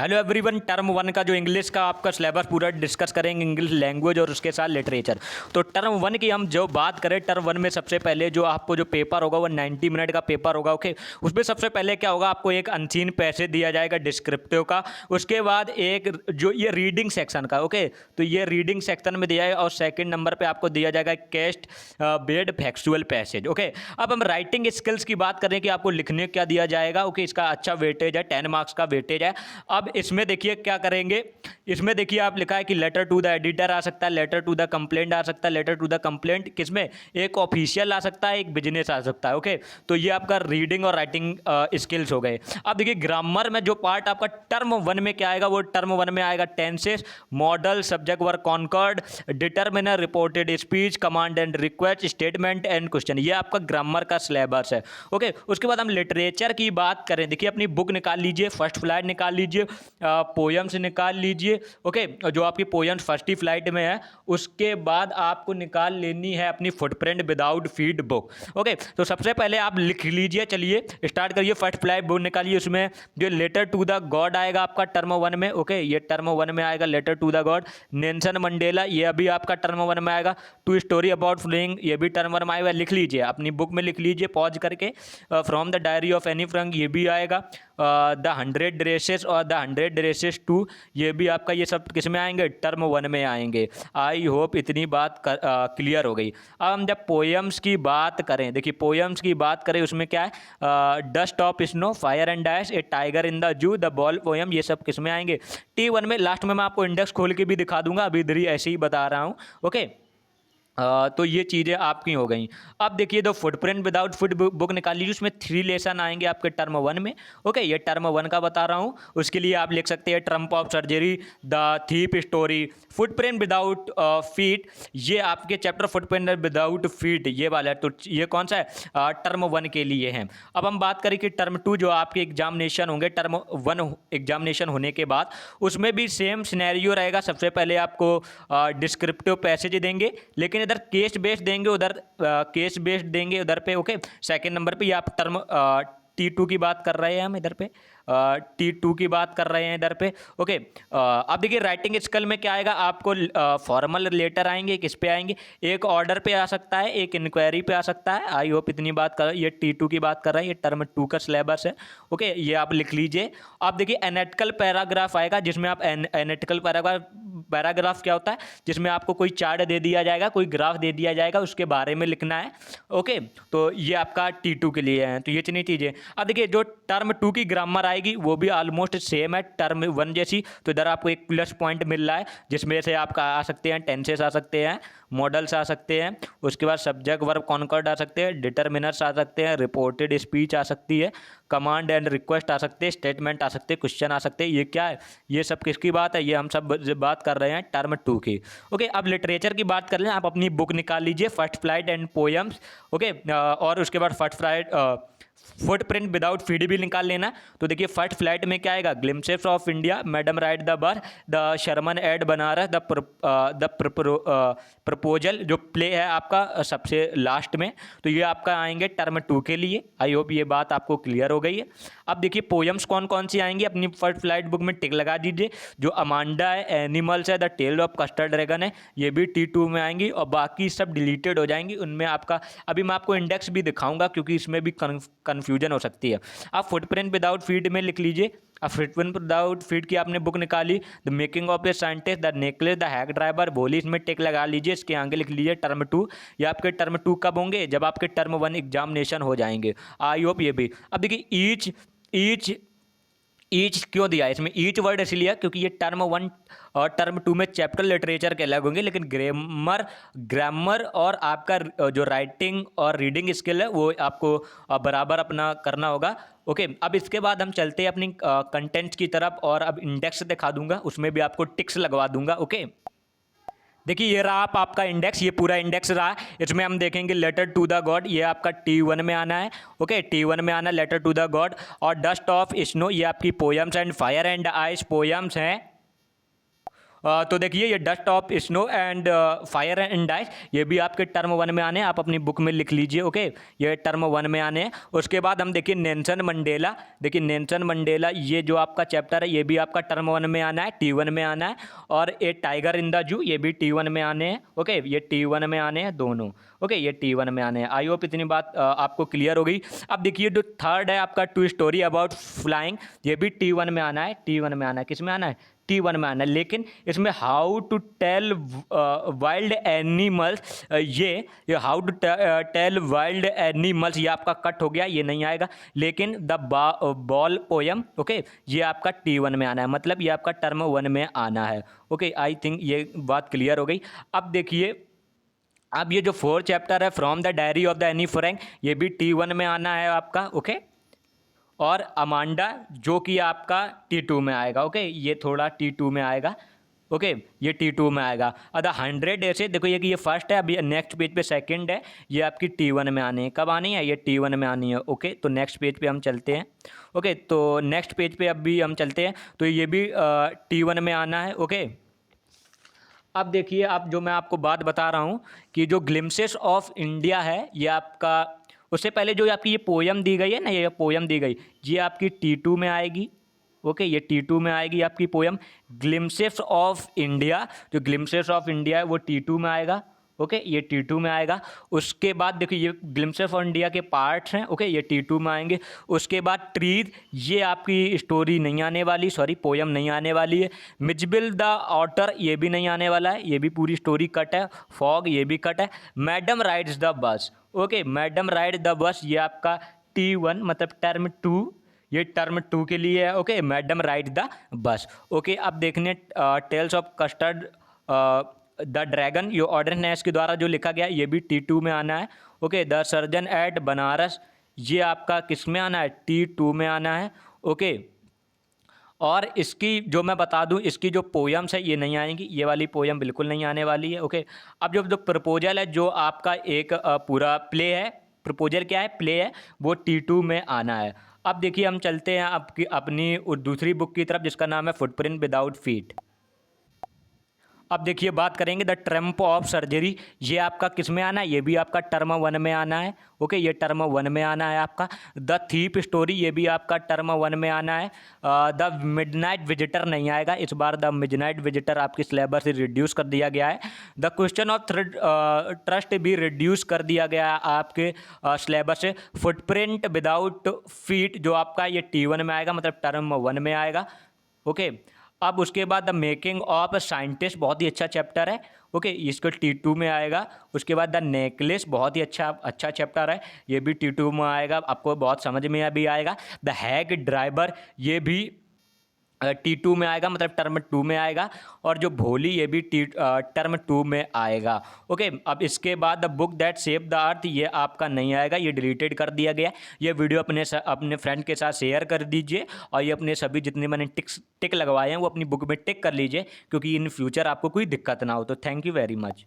Hello everyone, term one का जो English का आपका सिलेबस पूरा डिस्कस करेंगे, इंग्लिश लैंग्वेज और उसके साथ लिटरेचर। तो टर्म वन की हम जो बात करें, टर्म वन में सबसे पहले जो आपको जो पेपर होगा वो 90 मिनट का पेपर होगा। ओके, उसमें सबसे पहले क्या होगा, आपको एक अनसीन पैसेज दिया जाएगा डिस्क्रिप्टिव का। उसके बाद एक जो ये रीडिंग सेक्शन का, ओके, तो ये रीडिंग सेक्शन में दिया है। और सेकेंड नंबर पर आपको दिया जाएगा case based factual passage. Okay, अब हम राइटिंग स्किल्स की बात करें कि आपको लिखने क्या दिया जाएगा। ओके, इसका अच्छा वेटेज है, 10 मार्क्स का वेटेज है। अब इसमें देखिए क्या करेंगे, इसमें देखिए आप लिखा है कि लेटर टू द एडिटर आ सकता है, लेटर टू द कंप्लेंट आ सकता है। लेटर टू द कंप्लेंट किसमें, एक ऑफिशियल आ सकता है, एक बिजनेस आ सकता है। ओके, तो ये आपका रीडिंग और राइटिंग स्किल्स हो गए। अब देखिए ग्रामर में जो पार्ट आपका टर्म वन में क्या आएगा, वो टर्म वन में आएगा tenses, modal, subject verb concord, determiner, reported speech, command and request, statement and question. ये आपका ग्रामर का सिलेबस है। ओके, उसके बाद हम लिटरेचर की बात करें, देखिए अपनी बुक निकाल लीजिए, फर्स्ट फ्लाइट निकाल लीजिए, पोयम्स निकाल लीजिए। ओके, जो आपकी पोयम्स फर्स्ट ही फ्लाइट में है, उसके बाद आपको निकाल लेनी है अपनी footprint without feed book. Okay, तो सबसे पहले आप लिख लीजिए, चलिए स्टार्ट करिए। फर्स्ट फ्लाइट बुक निकालिए, उसमें जो लेटर टू द गॉड आएगा आपका टर्म वन में। ओके, ये टर्म वन में आएगा letter to the god. Nelson Mandela, ये अभी आपका टर्म वन में आएगा। टू स्टोरी अबाउट फ्लिंग, ये भी टर्म वन में आएगा। लिख लीजिए, अपनी बुक में लिख लीजिए पॉज करके। From the diary of Anne Frank, ये भी आएगा। द 100 ड्रेसेस और द 100 ड्रेसेस 2, ये भी आपका, ये सब किस में आएंगे, टर्म वन में आएंगे। आई होप इतनी बात क्लियर हो गई। अब हम जब पोएम्स की बात करें, देखिए पोएम्स की बात करें, उसमें क्या है, dust of snow, fire and ice, A tiger in the zoo, the ball poem, ये सब किस में आएंगे, T1 में। लास्ट में मैं आपको इंडेक्स खोल के भी दिखा दूंगा, अभी इधर ही ऐसे ही बता रहा हूँ। ओके, तो ये चीज़ें आपकी हो गई। अब देखिए the footprint without foot book निकाल लीजिए, उसमें 3 लेसन आएंगे आपके टर्म वन में। ओके, ये टर्म वन का बता रहा हूँ। उसके लिए आप लिख सकते हैं Trump of surgery, the thief story, footprint without feet, ये आपके चैप्टर फुटप्रिंट विदाउट फीट, ये वाला है। तो ये कौन सा है, टर्म वन के लिए है। अब हम बात करें कि टर्म टू जो आपके एग्जामिनेशन होंगे, टर्म वन एग्जामिनेशन होने के बाद उसमें भी सेम सिनेरियो रहेगा। सबसे पहले आपको डिस्क्रिप्टिव पैसेज देंगे, लेकिन इधर केस बेस्ड देंगे, उधर केस बेस्ड देंगे उधर पे। ओके, सेकंड नंबर पे ये आप टर्म T2 की बात कर रहे हैं, हम इधर पे T2 की बात कर रहे हैं इधर पे। ओके, अब देखिए राइटिंग स्किल में क्या आएगा, आपको फॉर्मल लेटर आएंगे, किस पे आएंगे, एक ऑर्डर पे आ सकता है, एक इंक्वायरी पे आ सकता है। आई होप इतनी बात कर, ये T2 की बात कर रहा है, ये टर्म 2 का सिलेबस है। ओके, ये आप लिख लीजिए। आप देखिए एनालिटिकल पैराग्राफ आएगा, जिसमें आप एनालिटिकल पैराग्राफ क्या होता है, जिसमें आपको कोई चार्ट दे दिया जाएगा, कोई ग्राफ दे दिया जाएगा, उसके बारे में लिखना है। ओके, तो ये आपका T2 के लिए है। तो ये इतनी चीज़ें। अब देखिए जो टर्म 2 की ग्रामर आएगी वो भी ऑलमोस्ट सेम है टर्म वन जैसी। तो इधर आपको एक प्लस पॉइंट मिल रहा है, जिसमें से आपका आ सकते हैं टेंसेस आ सकते हैं, मॉडल्स आ सकते हैं, उसके बाद सब्जेक्ट वर्ब कॉन्कर्ड आ सकते हैं, डिटर्मिनर्स आ सकते हैं, रिपोर्टेड स्पीच आ सकती है, कमांड एंड रिक्वेस्ट आ सकते हैं, स्टेटमेंट आ सकते हैं, क्वेश्चन आ सकते हैं। ये क्या है, ये सब किसकी बात है, ये हम सब बात कर रहे हैं टर्म 2 की। ओके, अब लिटरेचर की बात कर लें, आप अपनी बुक निकाल लीजिए, first flight and poems. Okay, और उसके बाद first flight footprint without feed भी निकाल लेना। तो देखिए फर्स्ट फ्लाइट में क्या आएगा, glimpses of India, madam rides the bus, the sermon at Benares, the proposal, जो प्ले है आपका सबसे लास्ट में। तो ये आपका आएंगे टर्म 2 के लिए। आई होप ये बात आपको क्लियर हो गई है। अब देखिए पोएम्स कौन कौन सी आएंगी, अपनी फर्स्ट फ्लाइट बुक में टिक लगा दीजिए। जो अमांडा है, एनिमल्स है, the tale of custard dragon है, ये भी T2 में आएंगी। और बाकी सब डिलीटेड हो जाएंगी, उनमें आपका अभी मैं आपको इंडेक्स भी दिखाऊंगा, क्योंकि इसमें भी कन्फ्यूजन हो सकती है। आप फुटप्रिंट विदाउट फीड में लिख लीजिए। अब फुटप्रिंट विदाउट फीड की आपने बुक निकाली, the making of a scientist, the necklace, the hack driver, बोली, इसमें टिक लगा लीजिए, इसके आगे लिख लीजिए टर्म 2। ये आपके टर्म 2 कब होंगे, जब आपके टर्म 1 एग्जामिनेशन हो जाएंगे। आई होप ये भी। अब देखिए ईच ईच क्यों दिया है इसमें, ईच वर्ड इसलिए है क्योंकि ये टर्म 1 और टर्म 2 में चैप्टर लिटरेचर के अलग होंगे, लेकिन ग्रामर और आपका जो राइटिंग और रीडिंग स्किल है वो आपको बराबर अपना करना होगा। ओके, अब इसके बाद हम चलते हैं अपनी कंटेंट की तरफ, और अब इंडेक्स दिखा दूंगा, उसमें भी आपको टिक्स लगवा दूंगा। ओके, देखिए ये रहा आपका इंडेक्स, ये पूरा इंडेक्स रहा। इसमें हम देखेंगे लेटर टू द गॉड, ये आपका T1 में आना है। ओके, T1 में आना लेटर टू द गॉड। और डस्ट ऑफ स्नो, ये आपकी poems and fire and ice poems हैं। तो देखिए ये dust of snow and fire and dice, ये भी आपके टर्म 1 में आने हैं, आप अपनी बुक में लिख लीजिए। ओके, ये टर्म 1 में आने हैं। उसके बाद हम देखिए नेल्सन मंडेला, देखिए नेल्सन मंडेला ये जो आपका चैप्टर है ये भी आपका टर्म 1 में आना है, T1 में आना है। और ये टाइगर इन द जू ये भी T1 में आने हैं। ओके, ये T1 में आने हैं दोनों। ओके, ये T1 में आने हैं। आई होप इतनी बात आपको क्लियर हो गई। अब देखिए जो थर्ड है आपका टू स्टोरी अबाउट फ्लाइंग, ये भी T1 में आना है, T1 में आना है। किस में आना है? T1 में आना है। लेकिन इसमें how to tell wild animals, ये how to tell wild animals ये आपका कट हो गया, ये नहीं आएगा। लेकिन द बॉल पोयम, ओके, ये आपका T1 में आना है, मतलब ये आपका टर्म 1 में आना है। ओके, आई थिंक ये बात क्लियर हो गई। अब देखिए, अब ये जो 4 चैप्टर है from the diary of the Anne Frank, ये भी T1 में आना है आपका। ओके, और अमांडा जो कि आपका T2 में आएगा। ओके, ये थोड़ा T2 में आएगा। ओके, ये T2 में आएगा। अब 100 ऐसे देखो, ये कि ये फर्स्ट है, अभी नेक्स्ट पेज पे सेकंड है, ये आपकी T1 में आनी है। कब आनी है? ये T1 में आनी है। ओके, तो नेक्स्ट पेज पे हम चलते हैं। ओके, तो नेक्स्ट पेज पे अभी हम चलते हैं, तो ये भी T1 में आना है। ओके, अब देखिए, अब जो मैं आपको बात बता रहा हूँ कि जो ग्लिम्सेस ऑफ इंडिया है ये आपका, उससे पहले जो आपकी ये पोयम दी गई है ना, ये पोयम दी गई, ये आपकी T2 में आएगी। ओके, ये T2 में आएगी आपकी पोयम। ग्लिम्सेस ऑफ इंडिया, जो ग्लिम्सेस ऑफ इंडिया है वो T2 में आएगा। ओके, ये T2 में आएगा। उसके बाद देखिए ये ग्लिम्सेस ऑफ इंडिया के पार्ट्स हैं। ओके, ये T2 में आएंगे। उसके बाद ट्रीज, ये आपकी स्टोरी नहीं आने वाली, सॉरी पोयम नहीं आने वाली है। मिजबिल द ऑटर, ये भी नहीं आने वाला है, ये भी पूरी स्टोरी कट है। फॉग, ये भी कट है। Madam rides the bus, okay, madam ride the बस, ये आपका T1 मतलब टर्म 2, ये टर्म 2 के लिए है। Okay, madam ride the bus. Okay, अब देखने tales of custard the dragon, ये ऑर्डर नैश के द्वारा जो लिखा गया है, ये भी T2 में आना है। Okay, the surgeon eight Banaras, ये आपका किस में आना है? T2 में आना है। ओके, और इसकी जो मैं बता दूं, इसकी जो पोयम्स है ये नहीं आएंगी, ये वाली पोयम बिल्कुल नहीं आने वाली है। ओके, अब जो प्रपोजल है, जो आपका एक पूरा प्ले है, प्रपोजल क्या है? प्ले है, वो T2 में आना है। अब देखिए हम चलते हैं आपकी अपनी दूसरी बुक की तरफ, जिसका नाम है फुटप्रिंट विदाउट फीट। अब देखिए बात करेंगे द ट्रम्प ऑफ सर्जरी, ये आपका किस में आना है? ये भी आपका टर्म 1 में आना है। ओके, ये टर्म 1 में आना है आपका। द थीप स्टोरी, ये भी आपका टर्म 1 में आना है। द मिडनाइट विजिटर नहीं आएगा इस बार, द मिडनाइट विजिटर आपके सिलेबस से रिड्यूस कर दिया गया है। द क्वेश्चन ऑफ ट्रस्ट भी रिड्यूस कर दिया गया है आपके सिलेबस से। फुटप्रिंट विदाउट फीट जो आपका ये T1 में आएगा, मतलब टर्म 1 में आएगा। ओके, अब उसके बाद द मेकिंग ऑफ साइंटिस्ट, बहुत ही अच्छा चैप्टर है। ओके, इसको T2 में आएगा। उसके बाद द नेकलेस, बहुत ही अच्छा चैप्टर है, ये भी T2 में आएगा, आपको बहुत समझ में भी आएगा। द हैग ड्राइवर, ये भी T2 में आएगा, मतलब टर्म 2 में आएगा। और जो भोली, ये भी टर्म 2 में आएगा। ओके, अब इसके बाद the book that save the earth, ये आपका नहीं आएगा, ये डिलीटेड कर दिया गया। ये वीडियो अपने फ्रेंड के साथ शेयर कर दीजिए, और ये अपने सभी जितने मैंने टिक लगवाए हैं वो अपनी बुक में टिक कर लीजिए, क्योंकि इन फ्यूचर आपको कोई दिक्कत ना हो। तो थैंक यू वेरी मच।